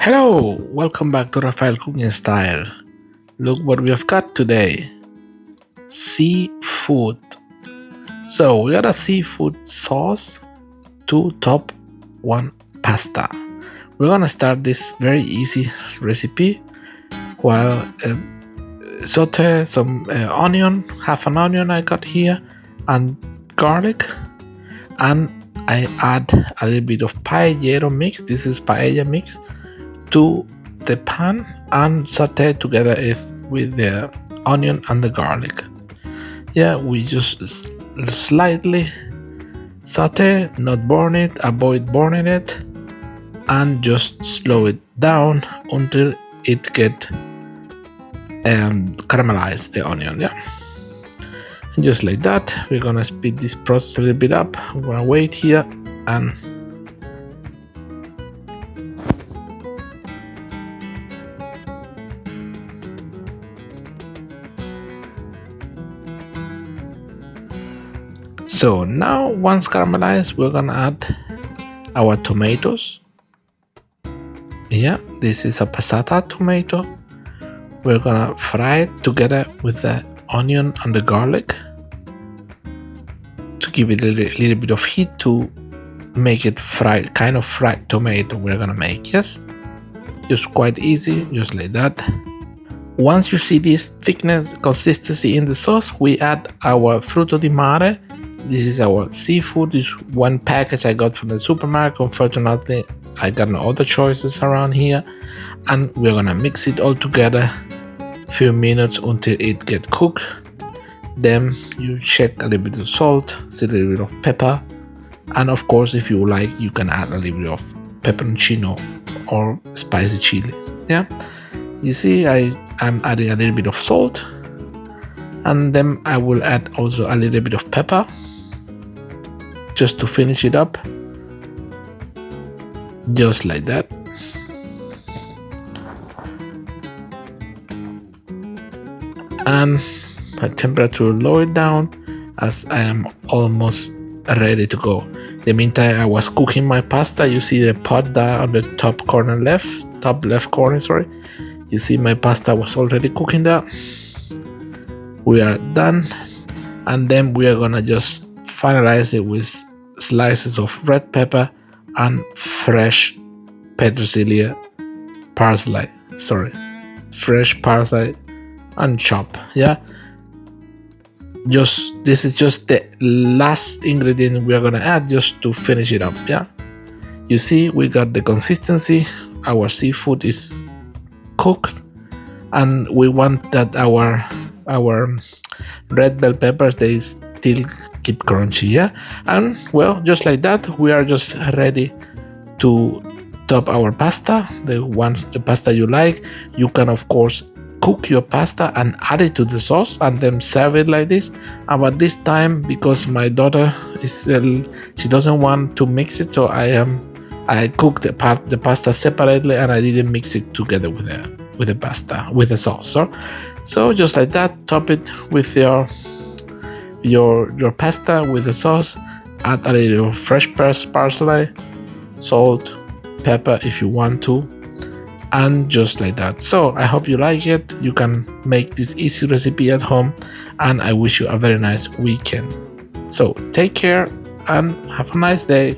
Hello, welcome back to Rafael Cooking Style. Look what we have got today. Seafood. So we got a seafood sauce to top one pasta. We're gonna start this very easy recipe while saute some onion, half an onion I got here, and garlic, and I add a little bit of paellero mix. This is paella mix to the pan and saute together with the onion and the garlic. Yeah, we just slightly saute, not burn it, avoid burning it, and just slow it down until it get caramelized, the onion. Yeah, and just like that. We're gonna speed this process a little bit up. I'm gonna wait here and so now once caramelized, we're gonna add our tomatoes. Yeah, this is a passata tomato. We're gonna fry it together with the onion and the garlic to give it a little bit of heat to make it fried, kind of fried tomato we're gonna make. Yes, just quite easy, just like that. Once you see this thickness, consistency in the sauce, we add our Frutti di Mare. This is our seafood. This one package I got from the supermarket. Unfortunately, I got no other choices around here. And we're gonna mix it all together a few minutes until it gets cooked. Then you check a little bit of salt, a little bit of pepper. And of course, if you like, you can add a little bit of pepperoncino or spicy chili. Yeah, you see, I'm adding a little bit of salt. And then I will add also a little bit of pepper just to finish it up, just like that. And my temperature lower down as I am almost ready to go. In the meantime, I was cooking my pasta. You see the pot there on the top left corner, sorry. You see my pasta was already cooking there. We are done, and then we are gonna just finalize it with slices of red pepper and fresh fresh parsley and chop. Yeah, this is just the last ingredient we are gonna add just to finish it up. Yeah, you see, we got the consistency. Our seafood is cooked, and we want that our red bell peppers, they still keep crunchy. Yeah, and well, just like that, we are just ready to top our pasta. The pasta you like, you can of course cook your pasta and add it to the sauce and then serve it like this. But this time, because my daughter she doesn't want to mix it, so I cooked the pasta separately and I didn't mix it together with the pasta, with the sauce. So just like that, top it with your pasta with the sauce. Add a little fresh parsley, salt, pepper if you want to, and just like that. So I hope you like it. You can make this easy recipe at home, and I wish you a very nice weekend. So take care and have a nice day.